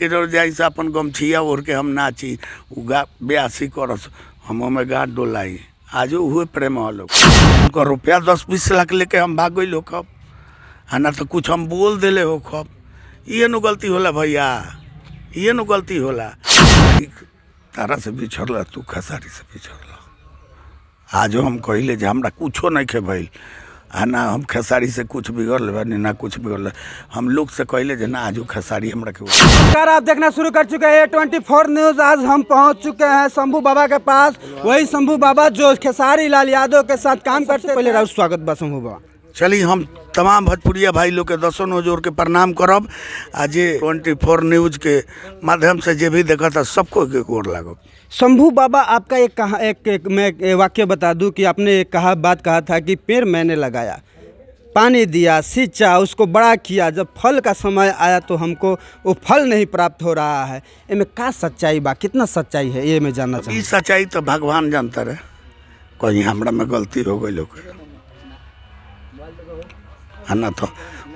के जरूर जाई से अपन गमछिया ओढ़ के हम नाची उगा ब्यासी करस हम में गाँठ डोलाई आज हुए प्रेम लोग उनका रुपया 10-20 लाख लेके हम भाग गई लोग खब है ना तो कुछ हम बोल दिले हो खब ये नु गलती होला भैया ये नु गलती होला तारा से बिछड़ला तू खेसारी से बिछड़ला आज हम कहले जे हमरा कुछो नहीं खे भइल है ना हम खेसारी से कुछ बिगड़ ले ना कुछ बिगड़ ले हम लोग से कहले जे ना आज खेसारी हमरा के। नमस्कार, आप देखना शुरू कर चुके हैं 24 न्यूज़। आज हम पहुंच चुके हैं शंभू बाबा के पास, वही शंभू बाबा जो खेसारी लाल यादव के साथ काम करते हैं। पहले स्वागत बा शंभू बाबा। चलिए हम तमाम भोजपुरिया भाई लोग के दसों नौजोर के प्रणाम करब। आज 24 न्यूज़ के माध्यम से जे भी देखा था सबको एक गोर लागो। शंभू बाबा, आपका मैं वाक्य बता दूं कि आपने एक बात कहा था कि पेड़ मैंने लगाया, पानी दिया, सींचा, उसको बड़ा किया, जब फल का समय आया तो हमको वो फल नहीं प्राप्त हो रहा है। इनमें का सच्चाई बा, कितना सच्चाई है ये मैं जानना चाहूँ। ये सच्चाई तो भगवान जानता रहे, कहीं हमरा में गलती हो गई लोग है ना तो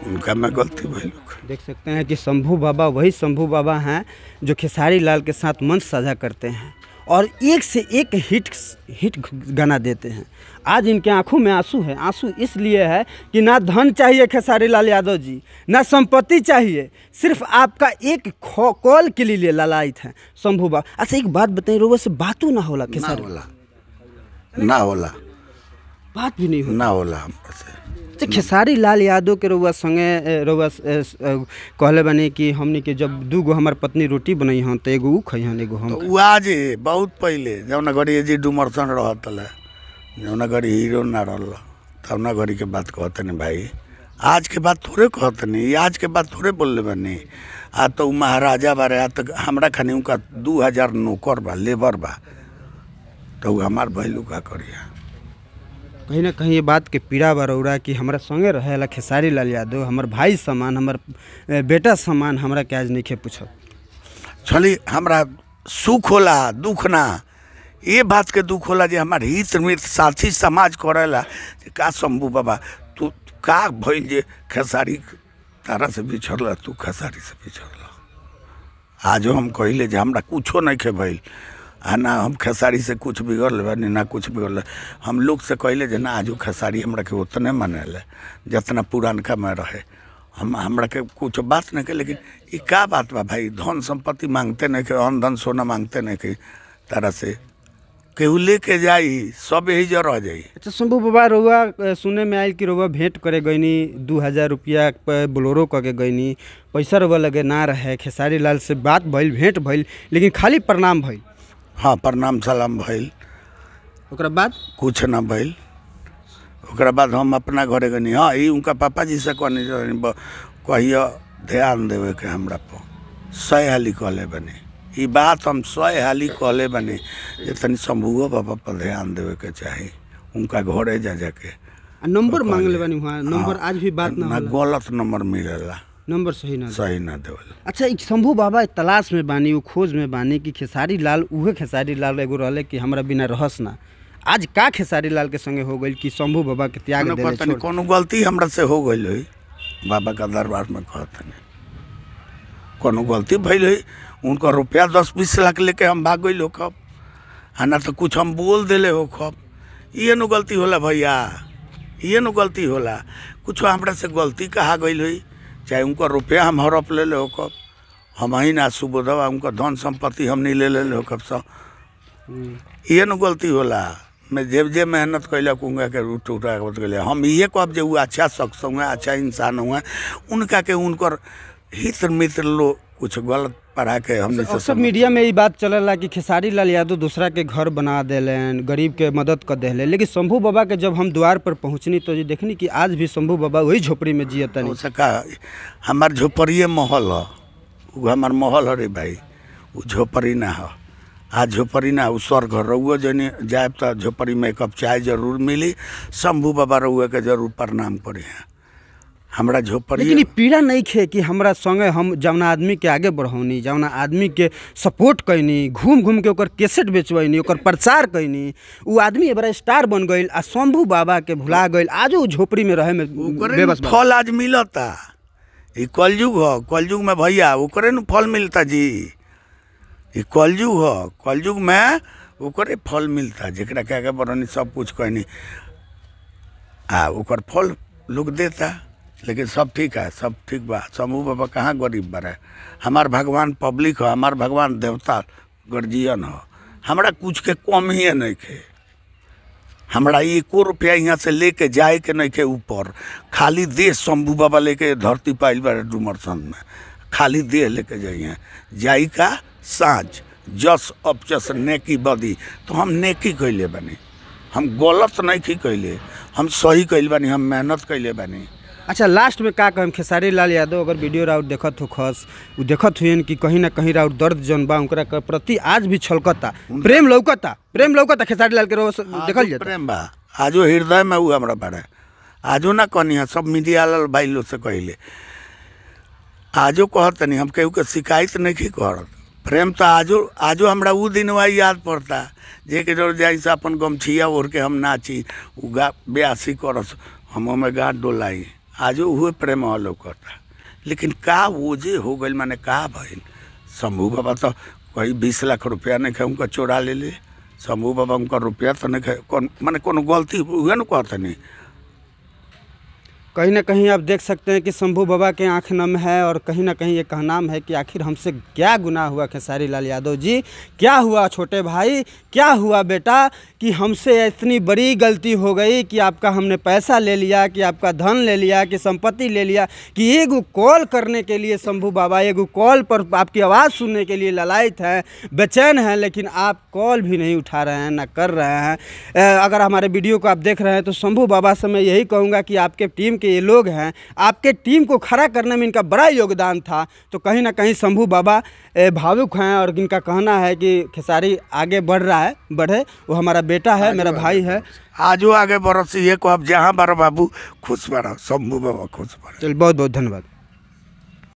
उनका में गलती हुई लोग। देख सकते हैं कि शंभू बाबा वही शंभू बाबा हैं जो खेसारी लाल के साथ मंच साझा करते हैं और एक से एक हिट गाना देते हैं। आज इनके आंखों में आंसू है। आंसू इसलिए है कि ना धन चाहिए खेसारी लाल यादव जी, ना संपत्ति चाहिए, सिर्फ आपका एक कॉल के लिए ललायत है शंभू बाबा। अच्छा एक बात बताइए, रोवा से बातों ना होला खेसारी ना होला बात भी नहीं होला ना होला हमसे। खेसारी लाल यादव के रउआ संगे रउआ कहले बने कि हमनी के जब दूगो हमार पत्नी रोटी बनाई हन तो एगो उ खइहन एगो हम। तो आज बहुत पहले जौना घड़ी जी डुमरसन रहत जौना घड़ी हीरो ना रहल तौना घड़ी के बात कहते नहीं भाई, आज के बात थोड़े कहते नहीं, आज के बात थोड़े बोलले बनी। आ तो महाराजा बारे आ तो हमरा खानी उनका 2000 नौकर बा, लेबर बा, तो हमार भैलू का करिया। कहीं ना कहीं ये बात के पीड़ा बरौरा कि हमारा संगे रहेला खेसारी लाल यादव, हमार भाई समान, हमार बेटा समान, हमरा के आज नहीं खे पूछो। चली हमरा सुख होला दुख ना, ये बात के दुख होला जे हमार हित मित साथी समाज करेला का शंभू बाबा तू का भइल जे खेसारी तारा से बिछड़ला तू खेसारी से बिछड़ला। आज हम कहले जे हमरा कुछो नहीं खे भइल है ना हम खेसारी से कुछ बिगड़ ले ना कुछ बिगड़ ले हम लोग से कहले जे ना आज खेसारी हमरा के उतने मानेले जितना पुरानका में रहे। हम हमरा के कुछ बात नहीं के, लेकिन ये का बात बा भाई, धन संपत्ति मांगते नहीं के, अन्न धन सोना मांगते नहीं के, तरह से केहू लेके जाई सब यही जो रह जाई। अच्छा शंभू बाबा, रउआ सुने में आयल कि रउआ भेंट करे गईनी 2000 रुपया बोलोरो करके गईनी, पैसा रउआ लगे ना रहे, खेसारी लाल से बात भइल, भेंट भइल, लेकिन खाली प्रणाम भइल। हाँ प्रणाम सलाम भइल, ओकरा बाद कुछ ना भइल। ओकरा बाद हम अपना घरे गनी। हाँ ये उनका पापा जी से कहनी कहिए ध्यान देवे के हमरा पर 100 हाली कहले बनी, ये बात हम 100 हाली कहले बनी जे तनी शंभुओ बाबा पर ध्यान देवे के चाही, उनका घरे जा जाके नंबर मांग ले बनी वहाँ। नंबर आज भी बात ना गलत नंबर मिलेला, नंबर सही ना देवल। अच्छा एक शंभू बाबा तलाश में बानी, वो खोज में बानी कि खेसारी लाल उहे खेसारी लाल एगो रहले कि हमरा बिना रहस ना। आज का खेसारी लाल के संगे हो गई कि शंभू बाबा के त्याग देले छोड़? कोनो गलती हमरा से हो गई है बाबा का दरबार में कहते नहीं, कोनो गलती भइल है। उनका रुपया 10-20 लाख लेके हम भाग गई खब है ना तो कुछ हम बोल दिले हो खब, ये नु गलती होला भैया, ये नु गलती होला। कुछ हमरा से गलती कहा गई हुई, चाहे उनका रुपया हम हड़प ले ले हो कब, हम ही ना सुबोधवा उनका धन संपत्ति हम नहीं ले ले हो कब सब, ये न गलती होला। मैं जे मेहनत कैलक उनका के उठा के हम ये कहब जे वो अच्छा शख्स हुआ, अच्छा इंसान हुआ, उनका के उनकर हित मित्र लोग कुछ गलत पढ़ा के हमने सब मीडिया में ये बात चलेला कि खेसारी लाल यादव दूसरा के घर बना देलेन, गरीब के मदद कर देले, लेकिन शंभू बाबा के जब हम द्वार पर पहुंचनी तो ये देखनी कि आज भी शंभू बाबा वही झोपड़ी में जियतनी। उसका हमार झोपड़िए महल है, वो हमार महल है रे भाई, वो झोपड़ी ना है। आज झोपड़ी ना वो स्वर्ग रउआ जने जाए तो झोपड़ी में 1 कप चाय जरूर मिली, शंभू बाबा रउआ के जरूर प्रणाम करी है हमरा झोपड़ी। लेकिन पीड़ा नहीं खे कि हमरा संगे हम जौना आदमी के आगे बढ़ौनी, जौना आदमी के सपोर्ट कैनी, घूम घूम के ओकर कैसेट बेचवैनी, ओकर प्रचार कैनी, वो आदमी बड़ा स्टार बन गई आ शंभू बाबा के भुला गई। आज वो झोपड़ी में रहे में बेबस फल आज मिलता, ये कलयुग हो, कलयुग में भैया ओकरे न फल मिलता जी। ये कलयुग हो, कलयुग में ओकरे फल मिलता, जरा कह के बरनी सब कुछ कहनी ओकर फल लोग देता। लेकिन सब ठीक है, सब ठीक बा। शंभू बाबा कहाँ गरीब बा, हमार भगवान पब्लिक हो, हमार भगवान देवता गर्जियन हो। हमरा कुछ के कम ही नहीं खे, हमरा 1 रुपया यहाँ से लेके जाए के नहीं के ऊपर, खाली देह शंभू बाबा लेके धरती पाइल बा डुमरसन में, खाली देह लेके जाइए। जाई का साँझ जस अपचस नेकी बदी, तो हम नेकी कैले बानी, हम गलत नहीं की कैले, हम सही कैले बानी, हम मेहनत कैले बानी। अच्छा, लास्ट में का कहम खेसारी लाल यादव अगर वीडियो राउट देखत हो खस वो देखत हुए कि कहीं ना कहीं राउट दर्द जौन बा उनकरा के प्रति आज भी छलकता, प्रेम लौकता खेसारी लाल के रोज देखल जाता प्रेम बा आजो हृदय में वो हमरा बारे। आजो ना कहनी है, सब मीडिया वाला भाई लोग से कहले, आजो कहत नहीं, हम केहू के शिकायत नहीं की करत। प्रेम तो आजो हमरा वो दिन वही याद पड़ता जे के जोर जाई से अपन गमछिया ओढ़ के हम नाची, उ ब्यासी करस, हम में गाँठ डोलाई, आजो हुए प्रेम लौकता। लेकिन का वजह हो गई, माने का भइल। शंभू बाबा तो कहीं 20 लाख रुपया नहीं खे उनका चोरा ले शंभू बाबा उनका रुपया तो नहीं खे, माने कोनो गलती हुए न कहते नहीं। कहीं ना कहीं आप देख सकते हैं कि शंभू बाबा के आंख नम है और कहीं ना कहीं ये कहनाम है कि आखिर हमसे क्या गुनाह हुआ खेसारी लाल यादव जी, क्या हुआ छोटे भाई, क्या हुआ बेटा कि हमसे इतनी बड़ी गलती हो गई कि आपका हमने पैसा ले लिया, कि आपका धन ले लिया, कि संपत्ति ले लिया, कि एगो कॉल करने के लिए शंभू बाबा एगो कॉल पर आपकी आवाज़ सुनने के लिए ललायत हैं, बेचैन हैं, लेकिन आप कॉल भी नहीं उठा रहे हैं, ना कर रहे हैं। अगर हमारे वीडियो को आप देख रहे हैं तो शंभू बाबा से मैं यही कहूँगा कि आपके टीम ये लोग हैं, आपके टीम को खड़ा करने में इनका बड़ा योगदान था। तो कहीं ना कहीं शंभू बाबा भावुक हैं और इनका कहना है कि खेसारी आगे बढ़ रहा है, बढ़े, वो हमारा बेटा है, मेरा भाई है, आजो आगे बढ़। ये को आप जहाँ बारो बाबू खुश बारो, शंभू बाबा खुश बारो। चल बहुत बहुत धन्यवाद।